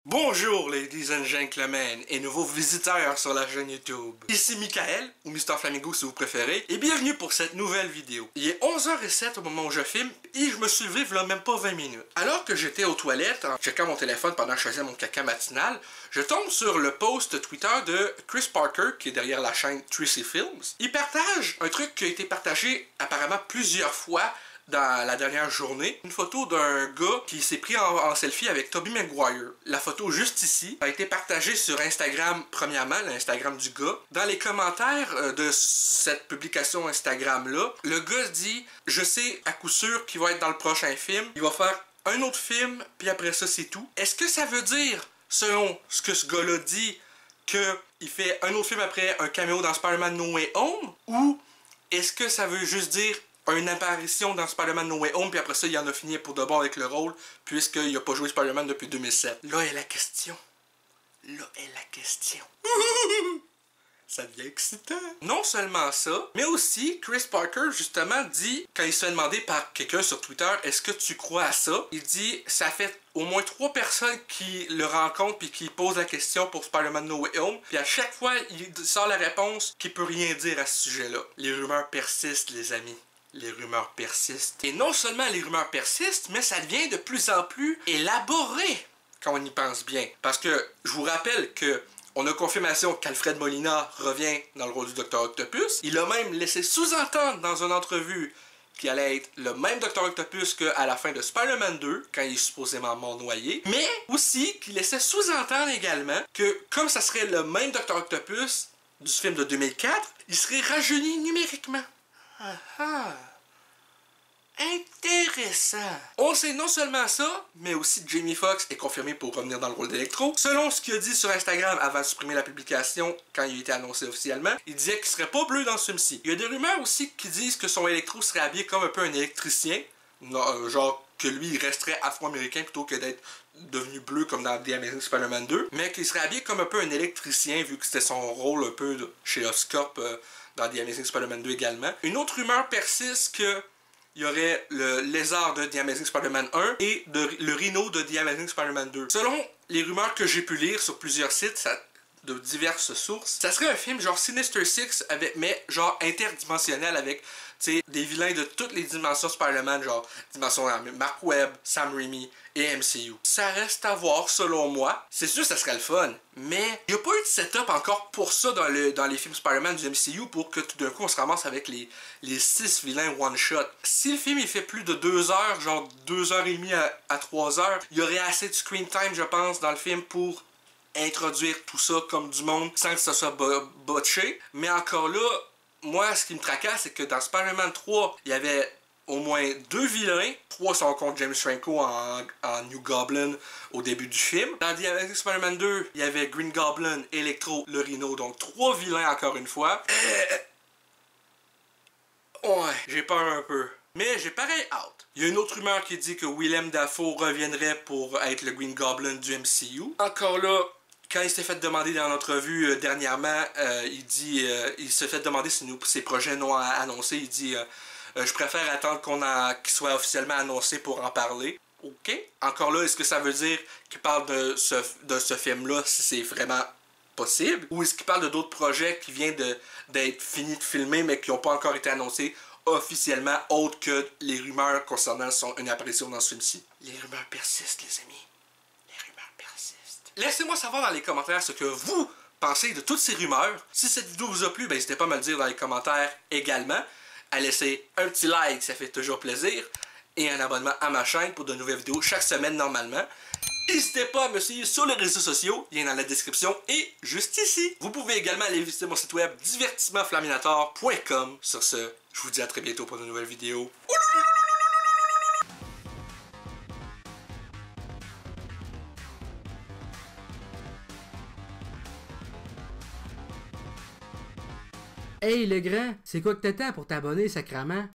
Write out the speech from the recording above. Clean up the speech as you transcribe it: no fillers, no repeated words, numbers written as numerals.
Bonjour ladies and gentlemen et nouveaux visiteurs sur la chaîne YouTube. Ici Michael, ou Mr Flamingo si vous préférez, et bienvenue pour cette nouvelle vidéo. Il est 11h07 au moment où je filme, et je me suis levé il y a même pas 20 minutes. Alors que j'étais aux toilettes, en checkant mon téléphone pendant que je faisais mon caca matinal, je tombe sur le post Twitter de Chris Parker, qui est derrière la chaîne Tracy Films. Il partage un truc qui a été partagé apparemment plusieurs fois dans la dernière journée, une photo d'un gars qui s'est pris en selfie avec Tobey Maguire. La photo juste ici a été partagée sur Instagram, premièrement, l'Instagram du gars. Dans les commentaires de cette publication Instagram-là, le gars dit « Je sais à coup sûr qu'il va être dans le prochain film, il va faire un autre film, puis après ça c'est tout. » Est-ce que ça veut dire, selon ce que ce gars-là dit, qu'il fait un autre film après un caméo dans Spider-Man No Way Home? Ou est-ce que ça veut juste dire une apparition dans Spider-Man No Way Home, puis après ça, il en a fini pour de bon avec le rôle, puisqu'il n'a pas joué Spider-Man depuis 2007. Là est la question. Là est la question. Ça devient excitant. Non seulement ça, mais aussi Chris Parker, justement, dit, quand il se fait demander par quelqu'un sur Twitter, est-ce que tu crois à ça? Il dit, ça fait au moins 3 personnes qui le rencontrent puis qui posent la question pour Spider-Man No Way Home. Puis à chaque fois, il sort la réponse qu'il peut rien dire à ce sujet-là. Les rumeurs persistent, les amis. Les rumeurs persistent. Et non seulement les rumeurs persistent, mais ça devient de plus en plus élaboré quand on y pense bien. Parce que je vous rappelle que on a confirmation qu'Alfred Molina revient dans le rôle du Dr Octopus. Il a même laissé sous-entendre dans une entrevue qu'il allait être le même Dr Octopus qu'à la fin de Spider-Man 2, quand il est supposément mort noyé. Mais aussi qu'il laissait sous-entendre également que comme ça serait le même Dr Octopus du film de 2004, il serait rajeuni numériquement. Ah ah! Intéressant! On sait non seulement ça, mais aussi que Jamie Foxx est confirmé pour revenir dans le rôle d'Electro. Selon ce qu'il a dit sur Instagram avant de supprimer la publication quand il a été annoncé officiellement, il disait qu'il serait pas bleu dans ce film-ci. Il y a des rumeurs aussi qui disent que son Electro serait habillé comme un peu un électricien. Genre que lui il resterait afro-américain plutôt que d'être devenu bleu comme dans The Amazing Spider-Man 2. Mais qu'il serait habillé comme un peu un électricien vu que c'était son rôle un peu chez Oscorp dans The Amazing Spider-Man 2 également. Une autre rumeur persiste que il y aurait le lézard de The Amazing Spider-Man 1 et le rhino de The Amazing Spider-Man 2. Selon les rumeurs que j'ai pu lire sur plusieurs sites, de diverses sources, ça serait un film genre Sinister Six, mais genre interdimensionnel avec des vilains de toutes les dimensions Spider-Man, genre dimension Mark Webb, Sam Raimi et MCU. Ça reste à voir selon moi. C'est sûr que ça serait le fun, mais il n'y a pas eu de setup encore pour ça dans les films Spider-Man du MCU pour que tout d'un coup on se ramasse avec les 6 vilains one-shot. Si le film il fait plus de 2 heures, genre 2h30 à 3 heures, il y aurait assez de screen time je pense dans le film pour introduire tout ça comme du monde sans que ça soit botché. Mais encore là, moi ce qui me tracasse c'est que dans Spider-Man 3, il y avait au moins 2 vilains, 3 si on compte James Franco en New Goblin au début du film. Dans The Amazing Spider-Man 2, il y avait Green Goblin, Electro, le Rhino, donc 3 vilains encore une fois. Ouais, j'ai peur un peu. Mais j'ai pareil out. Il y a une autre rumeur qui dit que Willem Dafoe reviendrait pour être le Green Goblin du MCU. Encore là, quand il s'est fait demander dans l'entrevue dernièrement, il s'est fait demander ses projets non annoncés. Il dit je préfère attendre qu'il soit officiellement annoncé pour en parler. Ok. Encore là, est-ce que ça veut dire qu'il parle de ce film-là si c'est vraiment possible? Ou est-ce qu'il parle de d'autres projets qui viennent d'être finis de filmer mais qui n'ont pas encore été annoncés officiellement, autre que les rumeurs concernant une apparition dans ce film-ci? Les rumeurs persistent, les amis. Les rumeurs persistent. Laissez-moi savoir dans les commentaires ce que vous pensez de toutes ces rumeurs. Si cette vidéo vous a plu, ben, n'hésitez pas à me le dire dans les commentaires également. À laisser un petit like, ça fait toujours plaisir. Et un abonnement à ma chaîne pour de nouvelles vidéos chaque semaine normalement. N'hésitez pas à me suivre sur les réseaux sociaux, lien dans la description et juste ici. Vous pouvez également aller visiter mon site web divertissementflaminator.com. Sur ce, je vous dis à très bientôt pour de nouvelles vidéos. Hey le grand, c'est quoi que t'attends pour t'abonner, sacrament?